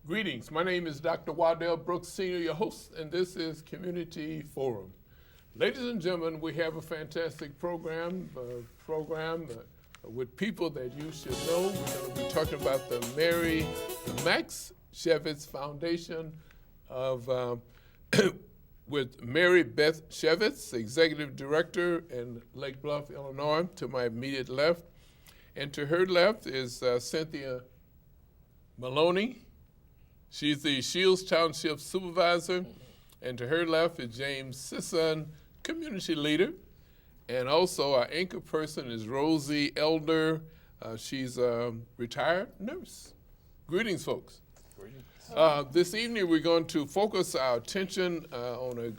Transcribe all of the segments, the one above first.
Greetings. My name is Dr. Waddell Brooks, Sr., your host, and this is Community Forum. Ladies and gentlemen, we have a fantastic program with people that you should know. We're going to be talking about the Max Shevitz Foundation with Mary Beth Shevitz, Executive Director in Lake Bluff, Illinois, to my immediate left. And to her left is Cynthia Maloney. She's the Shields Township Supervisor. And to her left is James Sisson, Community Leader. And also our anchor person is Rosie Elder. She's a retired nurse. Greetings, folks. Greetings. This evening we're going to focus our attention on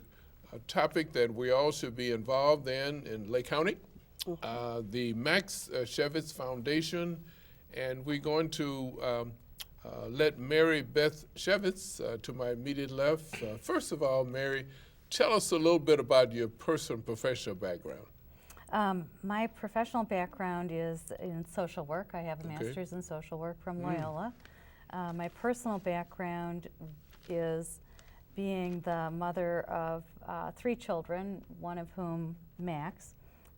a topic that we all should be involved in Lake County, the Max Shevitz Foundation. And we're going to let Mary Beth Shevitz, to my immediate left. First of all, Mary, tell us a little bit about your personal and professional background. My professional background is in social work. I have a master's in social work from Loyola. My personal background is being the mother of 3 children, one of whom, Max,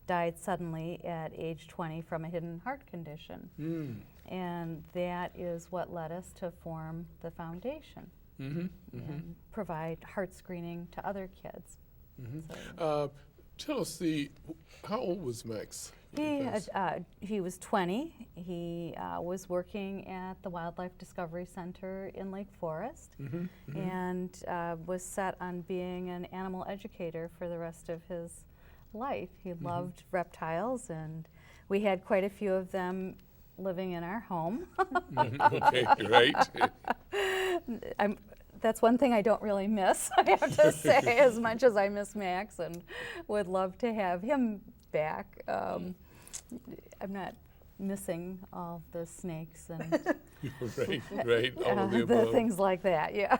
died suddenly at age 20 from a hidden heart condition. And that is what led us to form the foundation and provide heart screening to other kids. So, tell us, how old was Max? He was 20. He was working at the Wildlife Discovery Center in Lake Forest and was set on being an animal educator for the rest of his life. He loved reptiles, and we had quite a few of them living in our home. Okay, right. That's one thing I don't really miss, I have to say, as much as I miss Max and would love to have him back. I'm not missing all the snakes and right, all of the above. things like that, yeah.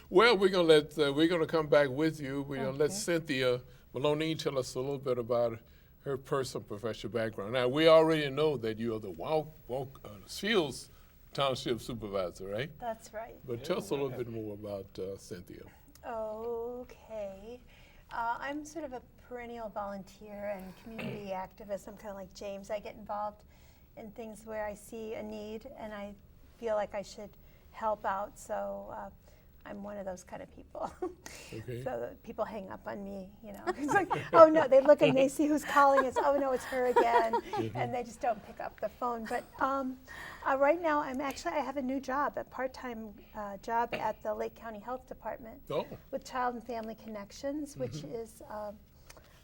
Well, we're gonna come back with you. We're gonna let Cynthia Maloney tell us a little bit about her personal professional background. Now, we already know that you are the Shields Township Supervisor, right? That's right. But tell us a little bit more about Cynthia. Okay. I'm sort of a perennial volunteer and community activist. I'm kind of like James. I get involved in things where I see a need and I feel like I should help out. So I'm one of those kind of people. Okay. So that people hang up on me, you know. It's like, oh no, they look and they see who's calling. It's, oh no, it's her again. And they just don't pick up the phone. But right now I have a new job, a part-time job at the Lake County Health Department with Child and Family Connections, which is,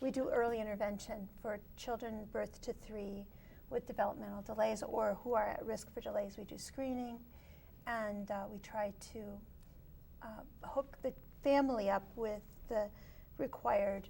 we do early intervention for children birth to 3 with developmental delays or who are at risk for delays. We do screening, and we try to hook the family up with the required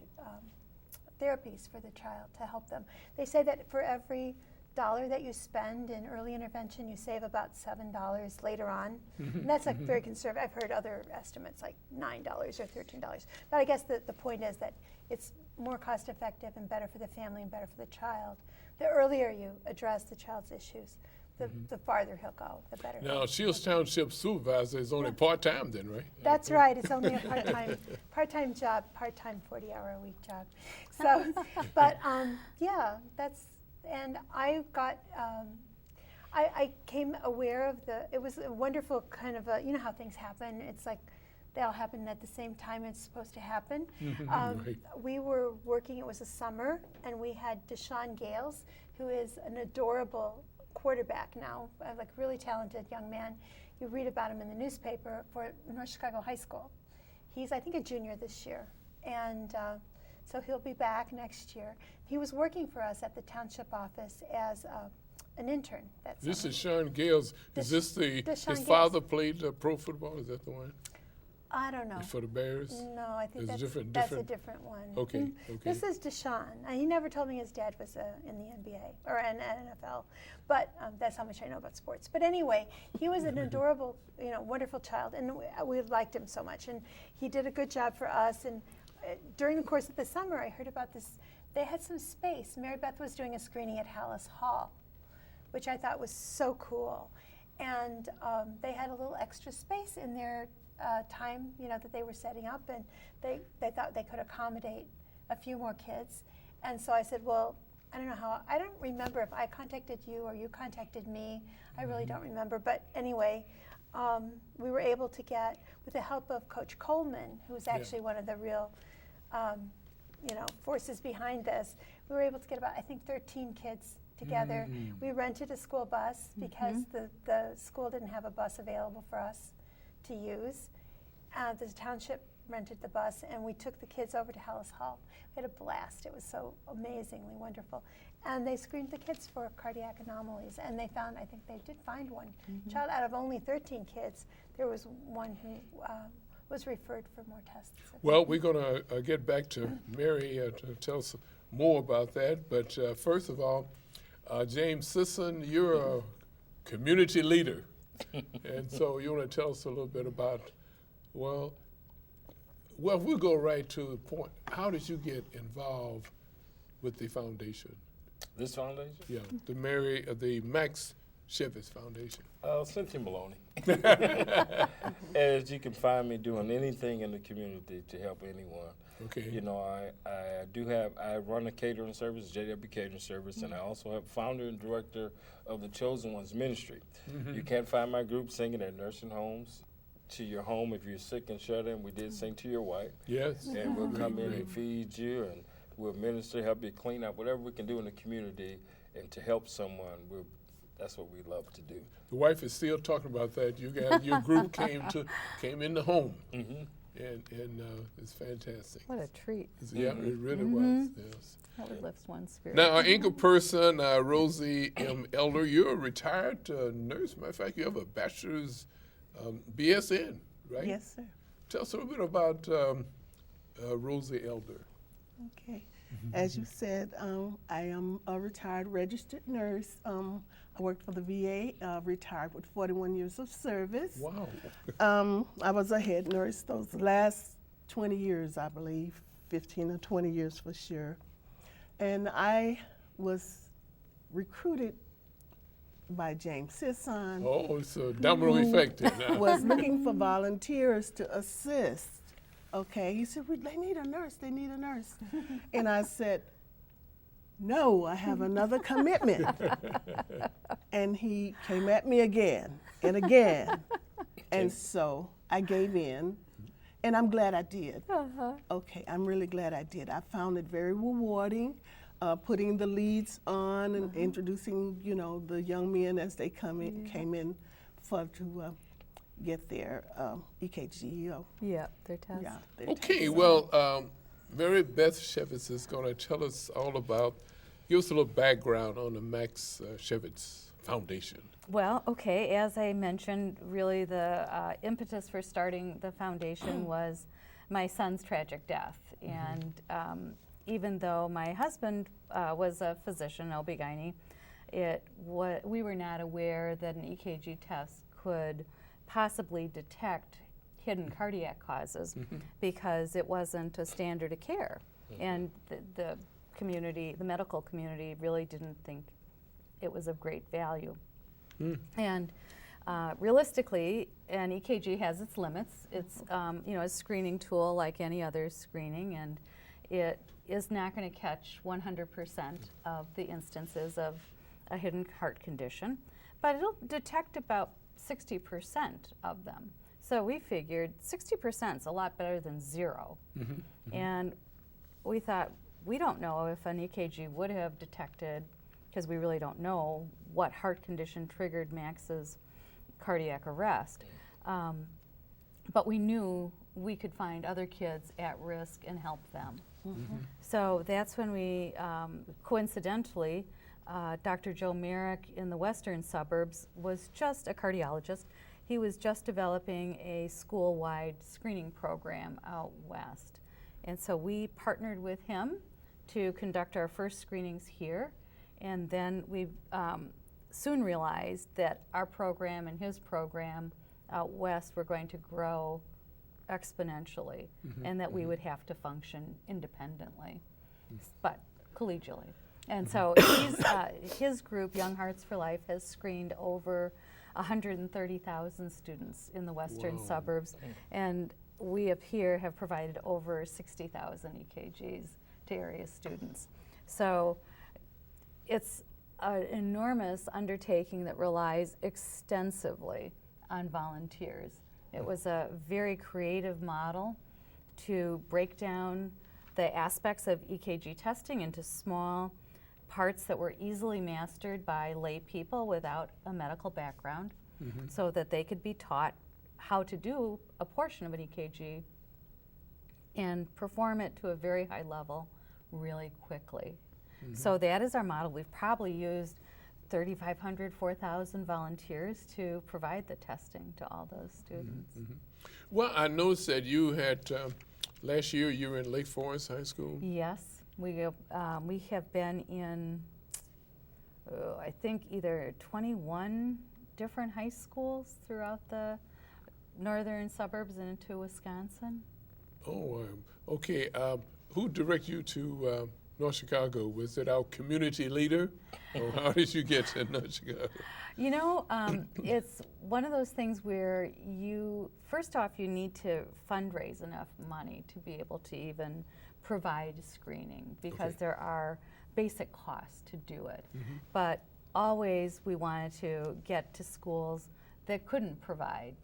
therapies for the child to help them. They say that for every $1 that you spend in early intervention, you save about $7 later on. And that's like very conservative. I've heard other estimates like $9 or $13. But I guess the point is that it's more cost effective and better for the family and better for the child. The earlier you address the child's issues, the farther he'll go, the better. Now, Shields Township Supervisor is only part-time then, right? That's right. It's only a part-time job, part-time 40-hour-a-week job. So, but yeah, and I got, I came aware of it was a wonderful kind of you know how things happen. It's like they all happen at the same time it's supposed to happen. Right. We were working, it was a summer, and we had Deshaun Gales, who is an adorable quarterback now, like really talented young man. You read about him in the newspaper for North Chicago High School. He's, I think, a junior this year. And so he'll be back next year. He was working for us at the township office as an intern. This is Sean Gales. Is this his father played pro football? Is that the one? I don't know. For the Bears? No, I think that's a different one. Okay, okay. This is Deshaun. He never told me his dad was in the NBA or in NFL, but that's how much I know about sports. But anyway, he was an adorable, wonderful child, and we liked him so much. And he did a good job for us. And during the course of the summer, I heard about this. They had some space. Mary Beth was doing a screening at Hallis Hall, which I thought was so cool. And they had a little extra space in their time, that they were setting up, and they thought they could accommodate a few more kids. And so I said, well, I don't remember if I contacted you or you contacted me. I really don't remember. But anyway, we were able to get, with the help of Coach Coleman, who's actually one of the real, forces behind this, we were able to get about, I think, 13 kids together. We rented a school bus because the school didn't have a bus available for us to use. The township rented the bus, and we took the kids over to Hellas Hall. We had a blast. It was so amazingly wonderful. And they screened the kids for cardiac anomalies, and they found, I think they did find one child out of only 13 kids. There was one who was referred for more tests. Well, we're going to get back to Mary to tell us more about that. But first of all, James Sisson, you're a community leader. And so you want to tell us a little bit about, well, we'll go right to the point. How did you get involved with the foundation? This foundation? Yeah, the Max Shevitz Foundation. Cynthia Maloney. As you can find me doing anything in the community to help anyone. Okay. You know, I run a catering service, JW Catering Service, and I also have founder and director of the Chosen Ones Ministry. You can find my group singing at nursing homes, to your home if you're sick and shut in. We did sing to your wife. Yes. And we'll come in and feed you, and we'll minister, help you clean up, whatever we can do in the community and to help someone. That's what we love to do. The wife is still talking about that. Your group came in the home, and it's fantastic. What a treat. Yeah, it really was. Yes. That lifts one's spirit. Now, our anchor person, Rosie M. Elder, you're a retired nurse. Matter of fact, you have a bachelor's BSN, right? Yes, sir. Tell us a little bit about Rosie Elder. Okay. As you said, I am a retired registered nurse. I worked for the VA, retired with 41 years of service. Wow. I was a head nurse those last 20 years, I believe, 15 or 20 years for sure. And I was recruited by James Sisson. Oh, it's a domino effect here now. Was looking for volunteers to assist. Okay, he said, well, they need a nurse, And I said, no, I have another commitment. And he came at me again and again. And so I gave in, and I'm glad I did. Okay, I'm really glad I did. I found it very rewarding, putting the leads on and introducing, the young men as they came in to get their EKG. Their test. Yeah, their Okay, test. well, Mary Beth Shevitz is going to tell us all about, give us a little background on the Max Shevitz Foundation. Well, okay, as I mentioned, really the impetus for starting the foundation was my son's tragic death. And even though my husband was a physician, OB-GYN, we were not aware that an EKG test could possibly detect hidden cardiac causes because it wasn't a standard of care. And the medical community really didn't think it was of great value. And realistically, an EKG has its limits. It's a screening tool like any other screening, and it is not going to catch 100% of the instances of a hidden heart condition, but it'll detect about 60% of them. So we figured 60% is a lot better than zero. And we thought, we don't know if an EKG would have detected, because we really don't know what heart condition triggered Max's cardiac arrest. But we knew we could find other kids at risk and help them. So that's when we, coincidentally, Dr. Joe Merrick in the western suburbs was just a cardiologist. He was just developing a school-wide screening program out west. And so we partnered with him to conduct our first screenings here. And then we soon realized that our program and his program out west were going to grow exponentially, and that we would have to function independently, but collegially. And so his group, Young Hearts for Life, has screened over 130,000 students in the western Wow. suburbs, and we up here have provided over 60,000 EKGs to area students. So it's an enormous undertaking that relies extensively on volunteers. It was a very creative model to break down the aspects of EKG testing into small parts that were easily mastered by lay people without a medical background, so that they could be taught how to do a portion of an EKG and perform it to a very high level really quickly. So that is our model. We've probably used 3,500, 4,000 volunteers to provide the testing to all those students. Well, I noticed that you had, last year you were in Lake Forest High School. Yes, we have been in, I think, either 21 different high schools throughout the northern suburbs and into Wisconsin. Oh, okay. Who directed you to North Chicago? Was it our community leader? Or how did you get to North Chicago? You know, it's one of those things where first off, you need to fundraise enough money to be able to even provide screening, because Okay. there are basic costs to do it. But always we wanted to get to schools that couldn't provide,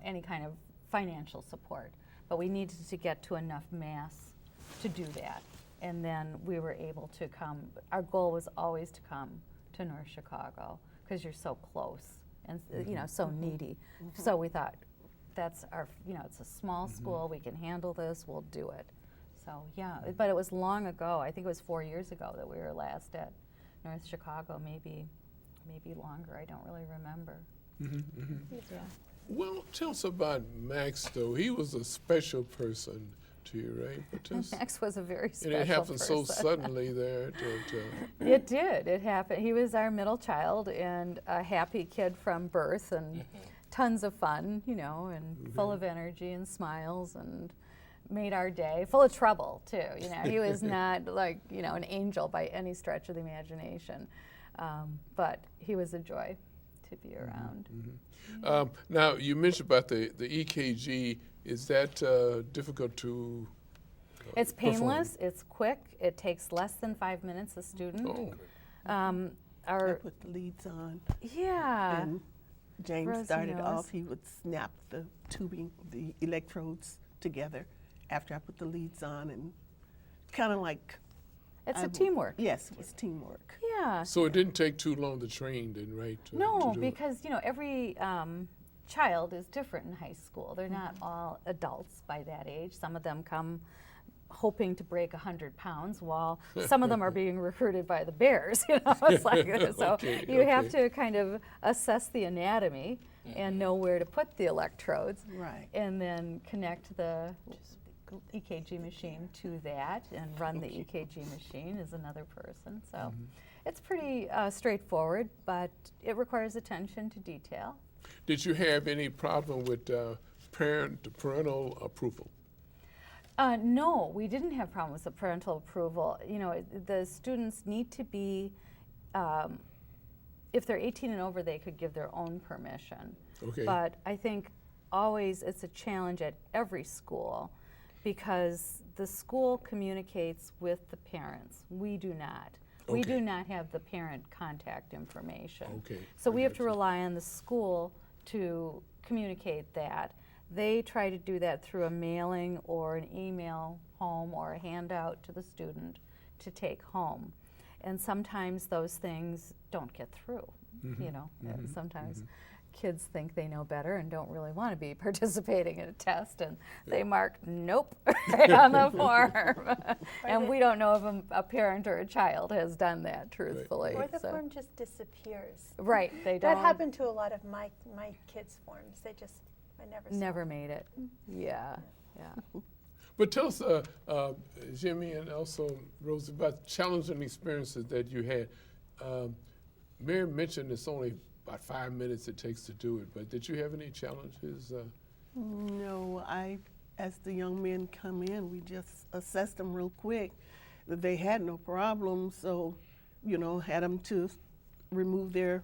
any kind of financial support. But we needed to get to enough mass to do that. And then we were able to come. Our goal was always to come to North Chicago, because you're so close and so needy. So we thought, that's our, it's a small school, we can handle this, we'll do it. So yeah, but it was long ago. I think it was 4 years ago that we were last at North Chicago, maybe longer. I don't really remember. Yeah. Well, tell us about Max, though. He was a special person to you, right? But just- Max was a very special and it happened so person. suddenly there that, It did. It happened. He was our middle child and a happy kid from birth, and tons of fun, and full of energy and smiles, and made our day. Full of trouble too. He was not like an angel by any stretch of the imagination, but he was a joy to be around. now, you mentioned about the EKG. Is that difficult to It's perform? painless. It's quick. It takes less than 5 minutes a student. Oh, I Our put the leads on, yeah. and James Rosie started knows. off. He would snap the tubing, the electrodes together after I put the leads on, and kind of like. It's I a would- teamwork. Yes, it was teamwork. Yeah. so it didn't take too long to train, then, right? to No, do it? because every child is different in high school. They're not all adults by that age. Some of them come hoping to break 100 pounds, while some of them are being recruited by the Bears. It's like so. Okay, You have okay. to kind of assess the anatomy and know where to put the electrodes, Right. and then connect the EKG machine to that, and run the EKG machine is another person. So it's pretty straightforward, but it requires attention to detail. Did you have any problem with parental approval? No, we didn't have problems with parental approval. The students need to be, if they're 18 and over, they could give their own permission. Okay. But I think always it's a challenge at every school, because the school communicates with the parents. We do not. We Okay. do not have the parent contact information. Okay, So I we have got to you. rely on the school to communicate that. They try to do that through a mailing or an email home, or a handout to the student to take home. And sometimes those things don't get through. Sometimes kids think they know better and don't really want to be participating in a test, and they mark nope right on the form. And we don't know if a parent or a child has done that truthfully. Or the so- form just disappears. Right, they don't. That happened to a lot of my kids' forms. I never saw Never them. made it. Yeah, yeah. But tell us, Jimmy, and also Rosie, about challenging experiences that you had. Mary mentioned it's only about 5 minutes it takes to do it, but did you have any challenges? No, as the young men come in, we just assessed them real quick. That they had no problem, so, had them to remove their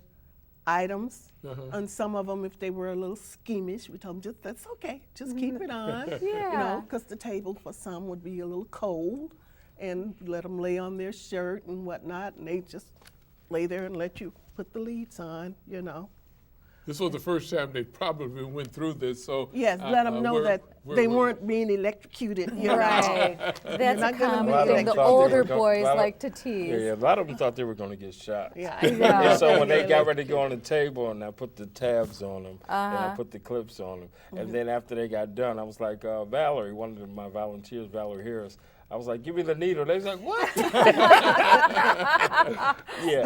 items. Uh-huh. And some of them, if they were a little squeamish, we told them, that's okay, just keep it on. You Yeah. know, because the table for some would be a little cold, and let them lay on their shirt and whatnot, and they just lay there and let you put the leads on, you know. This was the first time they probably went through this, so. Yes, let them know that they weren't being electrocuted, you know. Right. That's a not gonna common be thing the electrocuted. older They were boys gonna- like to Yeah, tease. yeah, a lot of them thought they were going to get shot. Yeah. Yeah. And so when they got ready to go on the table, and I put the tabs on them, and I put the clips on them, and then after they got done, I was like, Valerie, one of my volunteers, Valerie Harris, I was like, give me the needle. They was like, what? Yeah,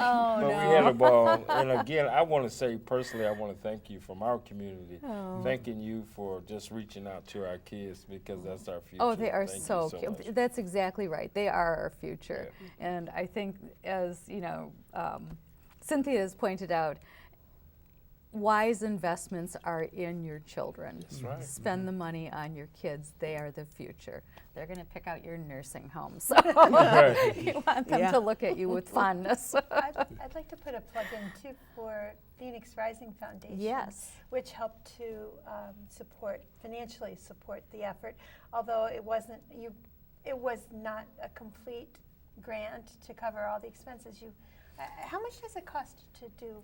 Oh, but we had a ball. And again, I want to say personally, I want to thank you from our community, thanking you for just reaching out to our kids, because that's our future. Oh, they are Thank you so much. cute. That's exactly right. They are our future. And I think, as you know, Cynthia has pointed out, wise investments are in your children. That's right. Spend the money on your kids. They are the future. They're going to pick out your nursing home. So you want them Yeah. to look at you with fondness. I'd like to put a plug in too for Phoenix Rising Foundation. Yes. Which helped to financially support the effort, although it was not a complete grant to cover all the expenses. How much does it cost to do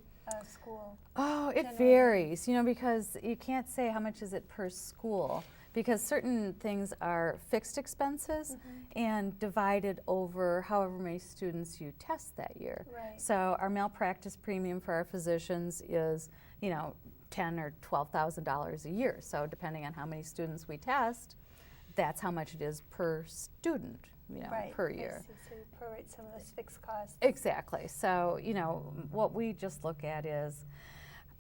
school? Oh, it Generally. varies, you know, because you can't say how much is it per school, because certain things are fixed expenses and divided over however many students you test that year. Right. So our malpractice premium for our physicians is, you know, $10,000 or $12,000 a year. So depending on how many students we test, that's how much it is per student, you know, Right. per I year. see. So you prorate some of those fixed costs. Exactly. So, you know, what we just look at is,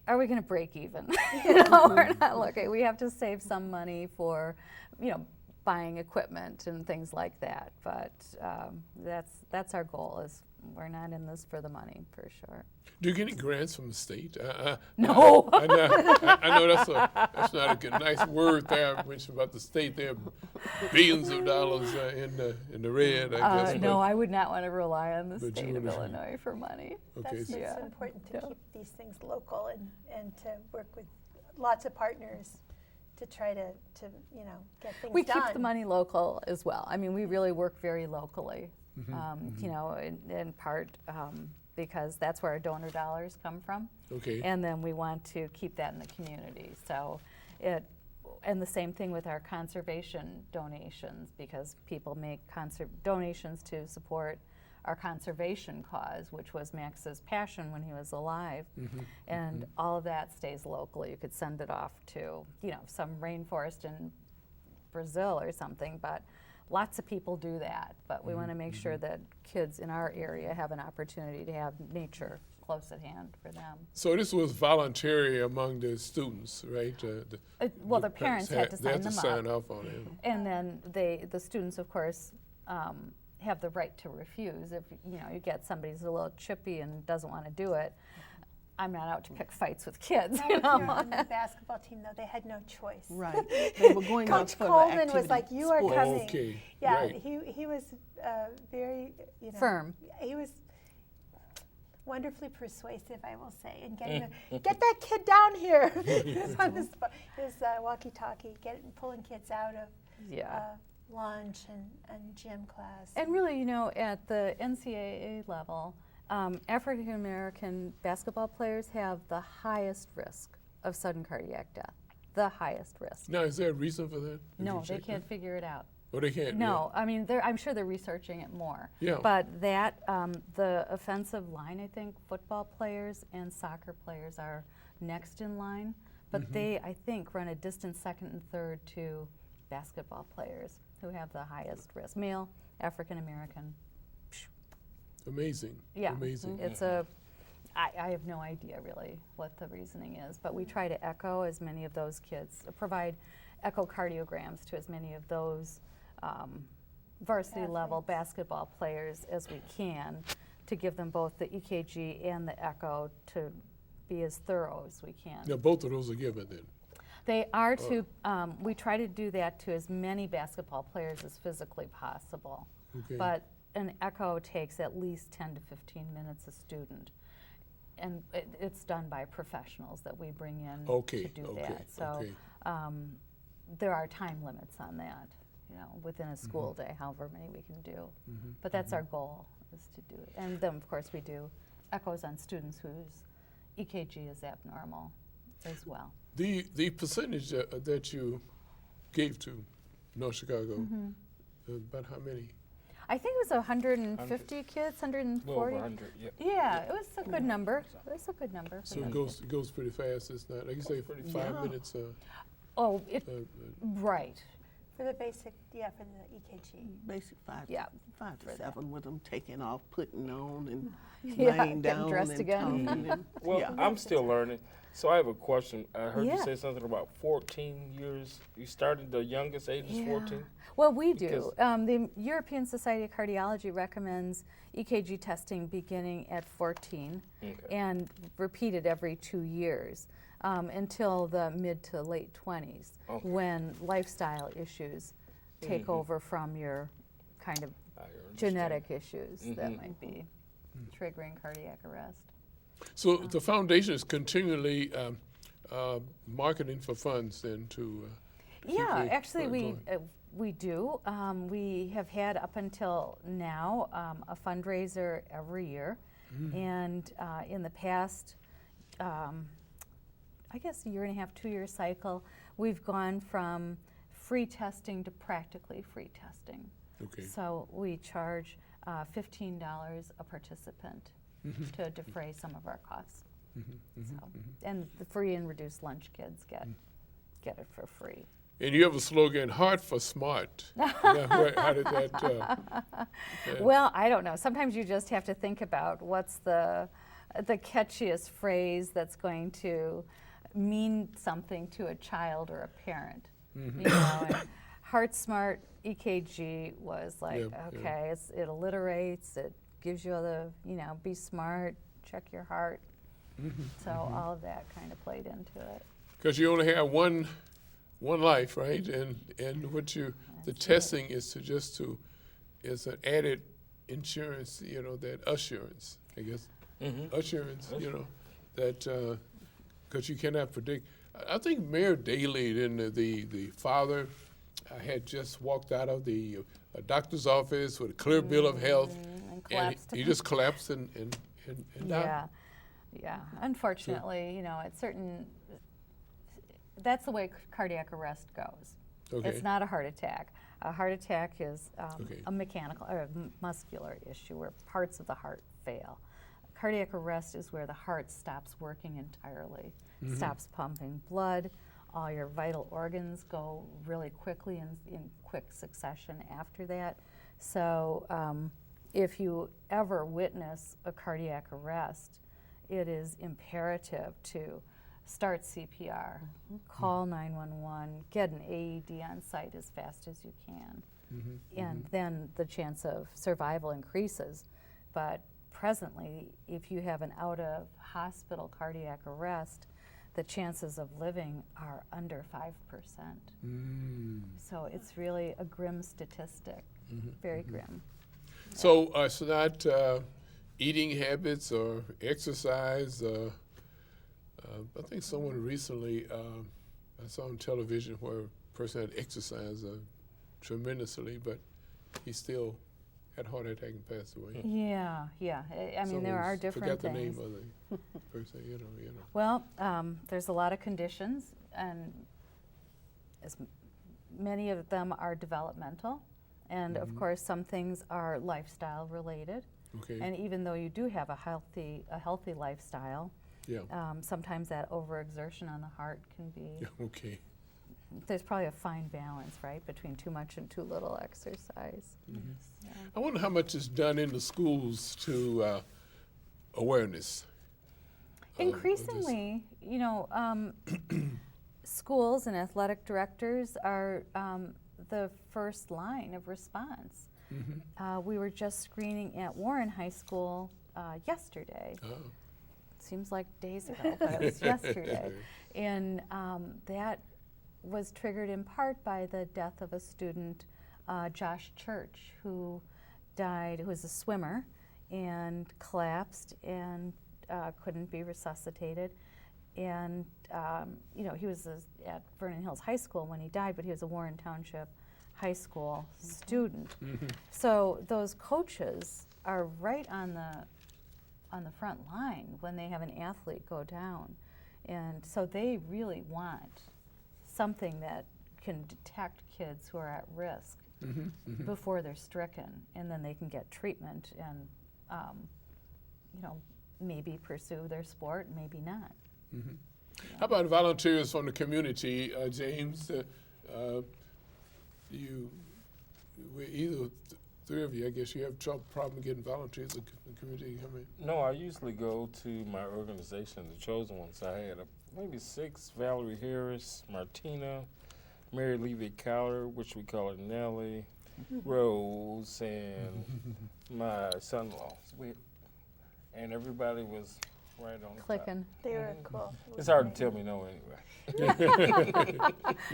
are we going to break even? You know, we're not looking. We have to save some money for, you know, buying equipment and things like that. But that's our goal. Is we're not in this for the money, for sure. Do you get any grants from the state? No. I know that's not a good, nice word there. I mentioned about the state. They have billions of dollars in the red, I guess. No, I would not want to rely on the but state you of would- Illinois for money. Okay, That's so- Yeah. it's important to Yeah. keep these things local and to work with lots of partners to try to you know, get things We done. keep the money local as well. I mean, we really work very locally, you know, in part because that's where our donor dollars come from. Okay. And then we want to keep that in the community. So and the same thing with our conservation donations, because people make donations to support our conservation cause, which was Max's passion when he was alive. And all of that stays locally. You could send it off to, you know, some rainforest in Brazil or something, but lots of people do that. But we want to make sure that kids in our area have an opportunity to have nature close at hand for them. So this was voluntary among the students, right? Well, their parents had to they sign had to them sign up. off on it. And then the students, of course, have the right to refuse. If you know you get somebody who's a little chippy and doesn't want to do it, I'm not out to pick fights with kids. Now, You if you're know? on the basketball team, though, they had no choice. Right. They were going out Coach for the Coleman activity. was like, "You are sports. coming." Okay, Yeah, right. he was very, you know, Firm. He was wonderfully persuasive, I will say, in getting get that kid down here. He was on his walkie-talkie, pulling kids out of Yeah. lunch and gym class. And really, you know, at the NCAA level, African American basketball players have the highest risk of sudden cardiac death. The highest risk. Now, is there a reason for that? Have No, you they checked can't that? figure it out. Oh, they can't? No, I mean, I'm sure they're researching it more. Yeah. But that, the offensive line, I think, football players and soccer players are next in line. But they, I think, run a distant second and third to basketball players who have the highest risk. Male, African American. Amazing. Yeah. Amazing. It's I have no idea really what the reasoning is, but we try to echo as many of those kids, provide echocardiograms to as many of those varsity level Athletes. basketball players as we can, to give them both the EKG and the echo to be as thorough as we can. Now, both of those are given then. They are to, we try to do that to as many basketball players as physically possible. Okay. But an echo takes at least 10 to 15 minutes a student. it's done by professionals that we bring in Okay, to do okay, that. So okay. there are time limits on that, you know, within a school day, however many we can do. But that's our goal, is to do it. And then, of course, we do echoes on students whose EKG is abnormal as well. The percentage that you gave to North Chicago, about how many? I think it was 150 kids, Well, 140. over 100, yeah. Yeah, it was a good number. It was a good number. for So them. it goes pretty fast. It's not, like you say, 5 minutes. Oh, it, right. For the basic, yeah, for the EKG. Basic Yeah, five to for that. 7 with them taking off, putting on, and Yeah, laying getting down dressed and again. talking. And, Well, yeah. I'm still learning. So I have a question. I heard Yeah. you say something about 14 years. You started, the youngest age is 14? Well, we do. Because- The European Society of Cardiology recommends EKG testing beginning at 14 Okay. and repeated every 2 years until the mid to late 20s, Okay. when lifestyle issues take over from your kind of I understand. genetic issues that Mhm. might be triggering cardiac arrest. So the foundation is continually marketing for funds then to. Yeah, keep the actually, work we do. We have had up until now a fundraiser every year, and in the past, I guess, a year and a half, 2 year cycle, we've gone from free testing to practically free testing. Okay. So we charge $15 a participant to defray some of our costs. So, and the free and reduced lunch kids get it for free. And you have a slogan, "Heart for Smart." How did that? Well, I don't know. Sometimes you just have to think about what's the catchiest phrase that's going to mean something to a child or a parent. You know, and Heart Smart EKG was like, Yeah, yeah. okay, it alliterates, it gives you the, you know, be smart, check your heart. So all of that kind of played into it. Because you only have one life, right? And what you the testing is is an added insurance, you know, that assurance, I guess. Assurance, you know, that because you cannot predict. I think Mayor Daley, the father, had just walked out of the doctor's office with a clear bill of health, And and collapsed. he just collapsed and died. Yeah, yeah. Unfortunately, you know, that's the way cardiac arrest goes. Okay. It's not a heart attack. A heart attack is Okay. a mechanical or muscular issue where parts of the heart fail. Cardiac arrest is where the heart stops working entirely, stops pumping blood. All your vital organs go really quickly in quick succession after that. So if you ever witness a cardiac arrest, it is imperative to start CPR, call 911, get an AED on site as fast as you can. And then the chance of survival increases. But presently, if you have an out-of-hospital cardiac arrest, the chances of living are under 5%. So it's really a grim statistic, very grim. So it's not eating habits or exercise. I think someone recently, I saw on television where a person had exercised tremendously, but he still had a heart attack and passed away. Yeah, yeah. I mean, there are different Forgot things. the name of the person, you know. Well, there's a lot of conditions, and many of them are developmental, and of course, some things are lifestyle related. Okay. And even though you do have a healthy lifestyle, Yeah. sometimes that overexertion on the heart can be. Yeah. Okay. There's probably a fine balance, right, between too much and too little exercise. I wonder how much is done in the schools to awareness. of this. Increasingly, you know, schools and athletic directors are the first line of response. We were just screening at Warren High School yesterday. Oh. Seems like days ago, but it was yesterday. And that was triggered in part by the death of a student, Josh Church, who died, who was a swimmer, and collapsed and couldn't be resuscitated. And, you know, he was at Vernon Hills High School when he died, but he was a Warren Township High School student. So those coaches are right on the front line when they have an athlete go down. And so they really want something that can detect kids who are at risk before they're stricken, and then they can get treatment and, you know, maybe pursue their sport, maybe not. How about volunteers from the community, James? Either three of you, I guess you have problem getting volunteers in the community. I mean, No, I usually go to my organization, the Chosen Ones. I had maybe 6: Valerie Harris, Martina, Mary Levy Cowler, which we call her Nellie, Rose, and my son-in-law. And everybody was right on the top. Clicking. They were cool. It's hard to tell me no anyway.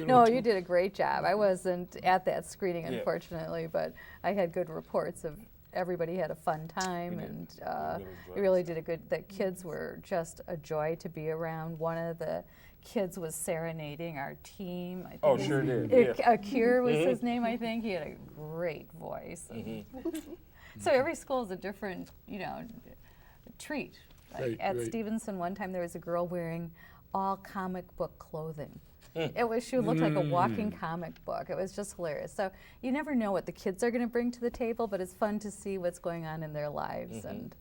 No, you did a great job. I wasn't at that screening, Yeah. unfortunately, but I had good reports of everybody had a fun time, We did. and We really enjoyed it really did a good. The kids were just a joy to be around. One of the kids was serenading our team. I think Oh, his- sure did. Yeah. Akir was his name, I think. He had a great voice. And so every school is a different, you know, treat. Like Right, at right. Stevenson, one time there was a girl wearing all comic book clothing. She looked like a walking comic book. It was just hilarious. So you never know what the kids are going to bring to the table, but it's fun to see what's going on in their lives. And,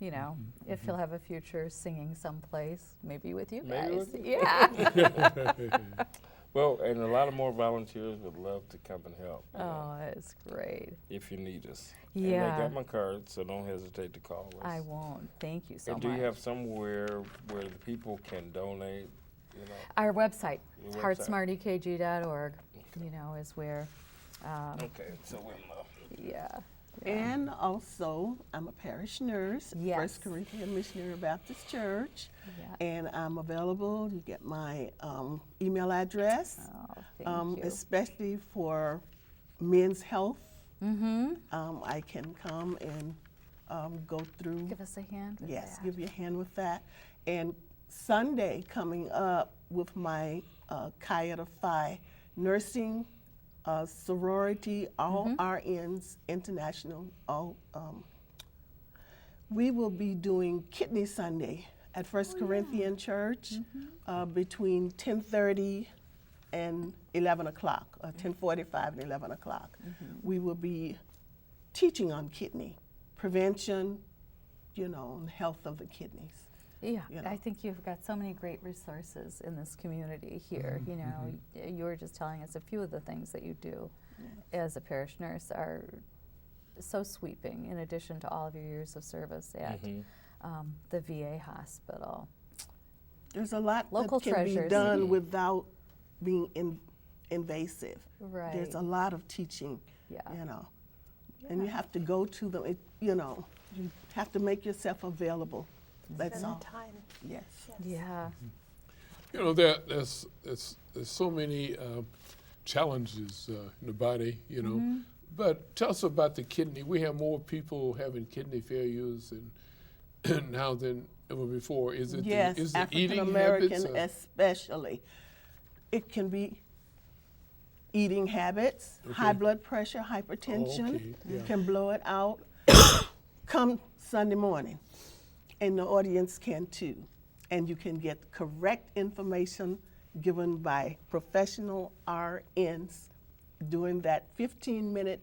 you know, if he'll have a future singing someplace, maybe with you Maybe guys. with you. Yeah. Well, and a lot of more volunteers would love to come and help. you know, Oh, it's great. if you need us. Yeah. And they got my card, so don't hesitate to call us. I won't. Thank you so And much. do you have somewhere where the people can donate? You know. Our website, Your website. heartsmartekg.org, you know, is where, Okay, so we'll know. yeah. And also, I'm a parish nurse at Yes. First Corinthian Missionary Baptist Church, Yeah. and I'm available. You get my email address, Oh, thank you. especially for men's health. Mm-hmm. I can come and go through. Give us a hand with Yes, that. give you a hand with that. And Sunday coming up with my Chi Eta Phi nursing sorority, all RNs international. We will be doing Kidney Sunday at First Corinthian Church between 10:30 and 11 o'clock, 10:45 and 11 o'clock. We will be teaching on kidney prevention, you know, and health of the kidneys. Yeah, you know. I think you've got so many great resources in this community here. You know, you were just telling us a few of the things that you do as a parish nurse are so sweeping, in addition to all of your years of service at the VA hospital. There's a lot Local that can be treasures. done without being invasive. Right. There's a lot of teaching, Yeah. you know, and you have to go to them. You know, you have to make yourself available. That's Spend all. the time. Yes. Yeah. you know, there's so many challenges in the body, you know. But tell us about the kidney. We have more people having kidney failures and now than ever before. Is it Yes, is the African eating American habits? especially. It can be eating habits, high Okay. blood pressure, hypertension, okay, yeah. can blow it out. Come Sunday morning, and the audience can too. And you can get correct information given by professional RNs during that 15-minute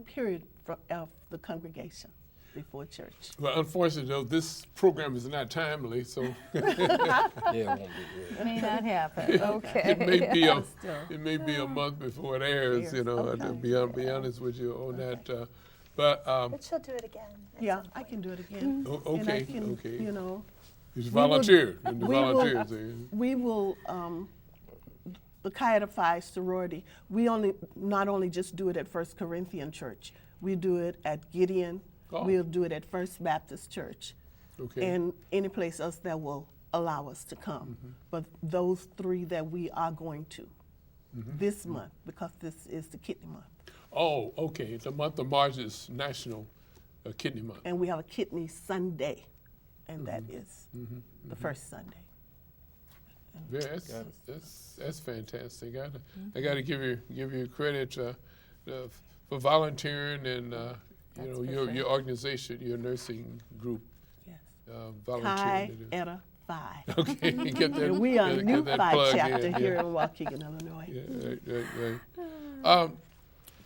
period of the congregation before church. Well, unfortunately, though, this program is not timely, so Yeah, it won't be good. May not happen. Okay. it may be a Still. it may be a month before it airs. Airs, You know, okay. to be honest with you on that. But But she'll do it again. at Yeah, some I point. can do it again. okay, And I can, okay. you know, It's we will- volunteer. And the we will- volunteers. we will, the Chi Eta Phi sorority, we not only just do it at First Corinthian Church, we do it at Gideon, Oh. we'll do it at First Baptist Church, Okay. and any place else that will allow us to come. But those three that we are going to this month, because this is the kidney month. Oh, okay. The month of March is National Kidney Month. And we have a kidney Sunday and that is the first Sunday. Yeah, that's fantastic. I got to give you credit for volunteering and That's for your sure. organization, your nursing group, Yes. Pi volunteering. to do- Eta Phi. Okay, get that. And we are a get new that Phi plug chapter in, here yeah. in Waukegan, Illinois. Yeah, right.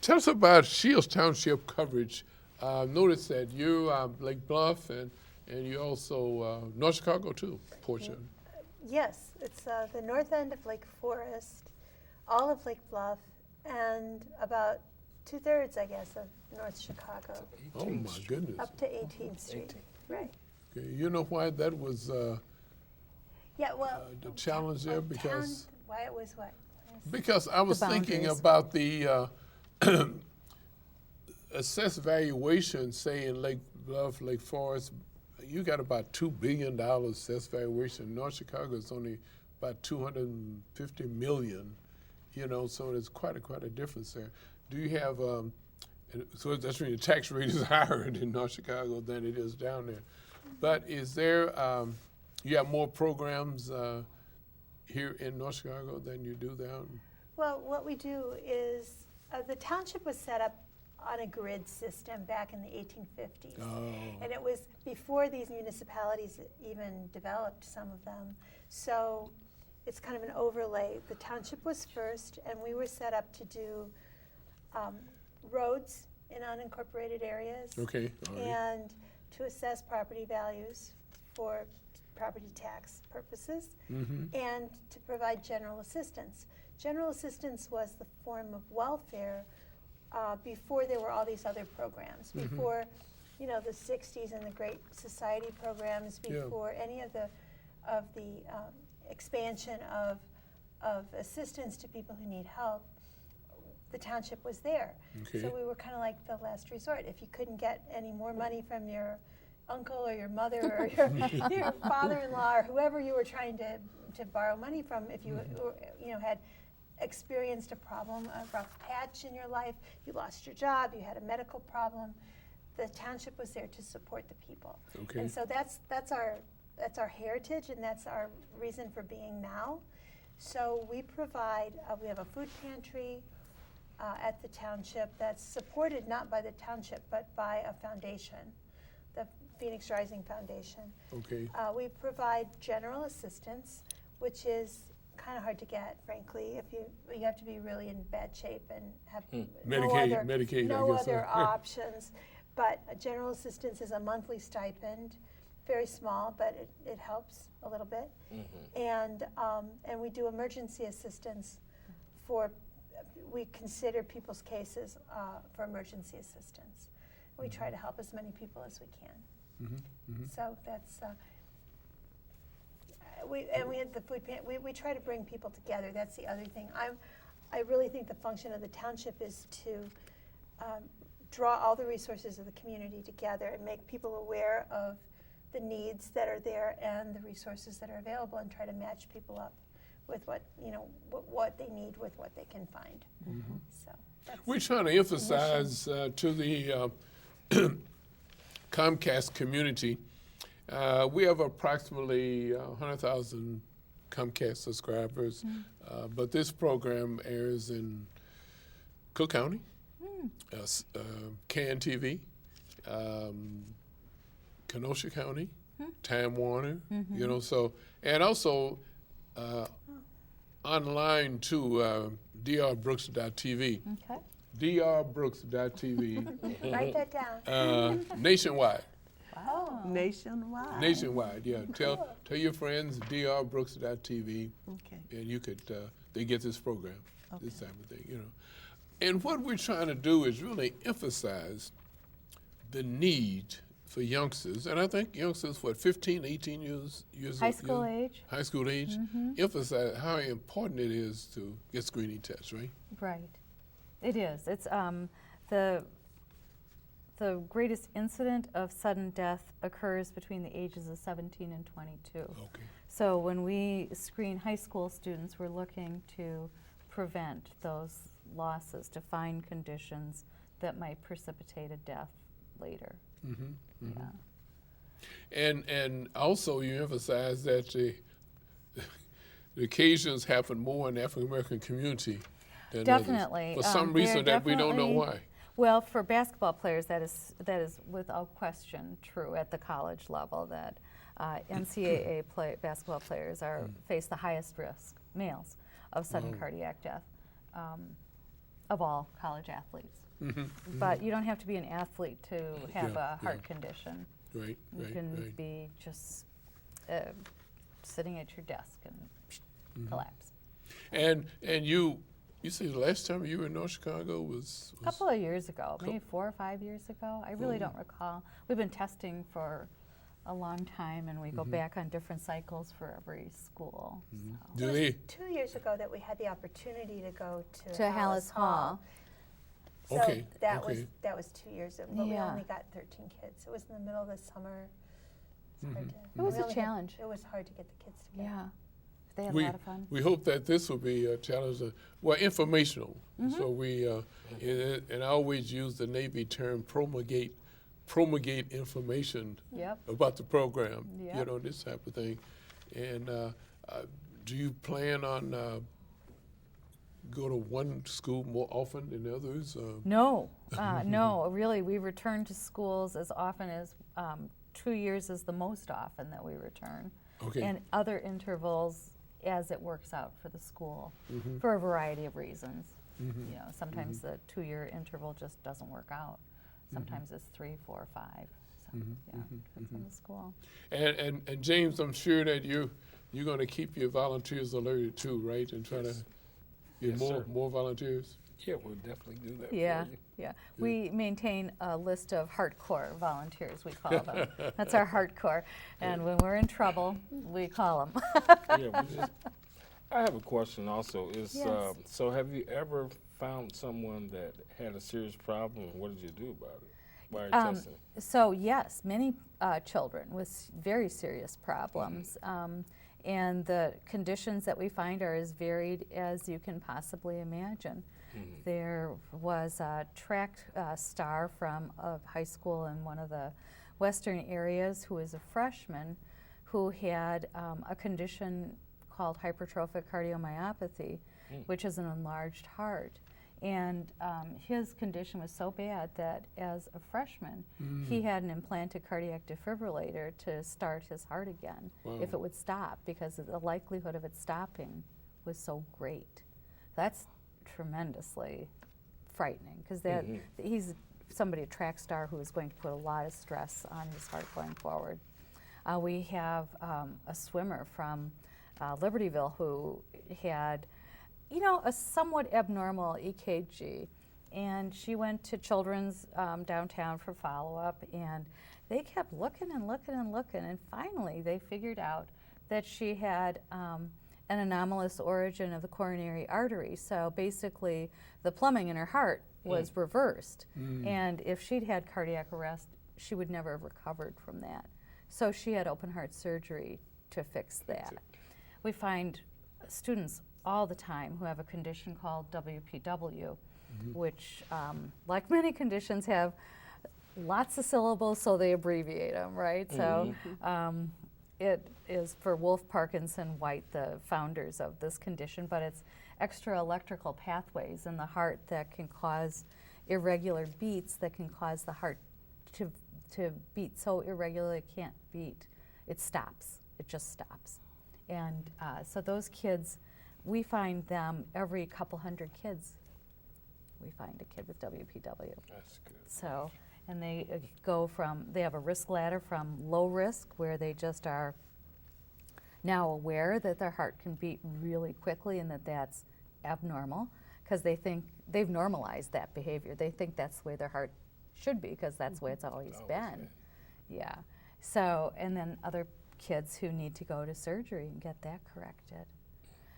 Tell us about Shields Township coverage. Notice that you Lake Bluff and you also North Chicago too, portion. Yes, it's the north end of Lake Forest, all of Lake Bluff, and about 2/3, I guess, of North Chicago, Oh my goodness. up to 18th Street. Right. Okay, you know why that was Yeah, well. the challenge there? town- Because Why it was what? because I was thinking boundaries. about the assessed valuation, say in Lake Bluff, Lake Forest, you got about $2 billion assessed valuation. North Chicago is only about 250 million, so there's quite a difference there. Do you have, so that's when the tax rate is higher in North Chicago than it is down there. But is there, you have more programs here in North Chicago than you do down? Well, what we do is the township was set up on a grid system back in the 1850s. Oh. And it was before these municipalities even developed, some of them. So it's kind of an overlay. The township was first, and we were set up to do roads in unincorporated areas Okay, all right. and to assess property values for property tax purposes and to provide general assistance. General assistance was the form of welfare before there were all these other programs, before the 60s and the Great Society programs, Yeah. before any of the expansion of assistance to people who need help. The township was there. Okay. So we were kind of like the last resort. If you couldn't get any more money from your uncle or your mother or your father-in-law or whoever you were trying to borrow money from, if you had experienced a problem, a rough patch in your life, you lost your job, you had a medical problem, the township was there to support the people. Okay. And so that's our heritage, and that's our reason for being now. So we provide, we have a food pantry at the township that's supported not by the township but by a foundation, the Phoenix Rising Foundation. Okay. We provide general assistance, which is kind of hard to get, frankly. If you have to be really in bad shape and have Medicaid, no I guess. other options. But general assistance is a monthly stipend, very small, but it helps a little bit. And we do emergency assistance we consider people's cases for emergency assistance. We try to help as many people as we can. So that's, we had the food pantry. We try to bring people together. That's the other thing. I really think the function of the township is to draw all the resources of the community together and make people aware of the needs that are there and the resources that are available, and try to match people up with what they need with what they can find. So that's We're trying to emphasize to the Comcast community, we have approximately 100,000 Comcast subscribers, but this program airs in Cook County, KNTV, Kenosha County, Time Warner, so, and also online to drbrooks.tv. Okay. drbrooks.tv, write that down. nationwide. Oh, Nationwide. Nationwide, yeah. Tell your friends drbrooks.tv, Okay. and you could they get this program, this type of thing, And what we're trying to do is really emphasize the need for youngsters, and I think youngsters, 15, 18 years High school age. high school age, emphasize how important it is to get screening tests, right? Right. It is. It's the greatest incident of sudden death occurs between the ages of 17 and 22. Okay. So when we screen high school students, we're looking to prevent those losses, to find conditions that might precipitate a death later. Yeah. And also you emphasize that the occasions happen more in the African American community than Definitely. others. For some They're reason that we don't know definitely- why. Well, for basketball players, that is without question true at the college level, that NCAA basketball players face the highest risk, males, of sudden cardiac death of all college athletes. But you don't have to be an athlete to have Yeah, a heart condition. Right, You right, can right. be just sitting at your desk and collapse. And you say the last time you were in North Chicago was A couple of years ago, maybe 4 or 5 years ago. I really don't recall. We've been testing for a long time, and we go back on different cycles for every school. do It was they 2 years ago that we had the opportunity to go to To Hallis Hall. So Okay, that okay. was 2 years ago, but we Yeah. only got 13 kids. It was in the middle of the summer. It's hard to, It was we a only had- challenge. It was hard to get the kids together. Yeah, they had we a lot of fun. we hope that this will be a challenge, well, informational. So we and I always use the Navy term promulgate information Yep. about the program. You Yep. know, this type of thing. And do you plan on go to one school more often than others? No, no, really, we return to schools as often as 2 years is the most often that we return. Okay. And other intervals as it works out for the school for a variety of reasons. You know, sometimes the 2-year interval just doesn't work out. Sometimes it's 3, 4, 5. So yeah, depends on the school. And James, I'm sure that you're going to keep your volunteers alerted too, right? And try to get Yes, sir. more volunteers. Yeah, we'll definitely do that Yeah, for you. yeah. We maintain a list of hardcore volunteers, we call them. That's our hardcore. And when we're in trouble, we call them. Yeah, I have a question also. Yes. So have you ever found someone that had a serious problem, and what did you do about it while you're testing? So yes, many children with very serious problems. And the conditions that we find are as varied as you can possibly imagine. There was a track star from a high school in one of the western areas who was a freshman who had a condition called hypertrophic cardiomyopathy, which is an enlarged heart. And his condition was so bad that as a freshman, he had an implanted cardiac defibrillator to start his heart again if it would stop, because the likelihood of it stopping was so great. That's tremendously frightening, because he's somebody, a track star, who is going to put a lot of stress on his heart going forward. We have a swimmer from Libertyville who had, you know, a somewhat abnormal EKG, and she went to Children's downtown for follow-up, and they kept looking and looking and looking, and finally they figured out that she had an anomalous origin of the coronary artery. So basically the plumbing in her heart was reversed, and if she'd had cardiac arrest, she would never have recovered from that. So she had open heart surgery to fix that. We find students all the time who have a condition called WPW, which, like many conditions, have lots of syllables, so they abbreviate them, right? So it is for Wolff, Parkinson, White, the founders of this condition, but it's extra electrical pathways in the heart that can cause irregular beats that can cause the heart to beat so irregularly it can't beat. It stops. It just stops. And so those kids, we find them every couple hundred kids. We find a kid with WPW. That's good. So, and they they have a risk ladder from low risk, where they just are now aware that their heart can beat really quickly and that that's abnormal, because they think they've normalized that behavior. They think that's the way their heart should be, because that's the way it's always been. Yeah. So, and then other kids who need to go to surgery and get that corrected.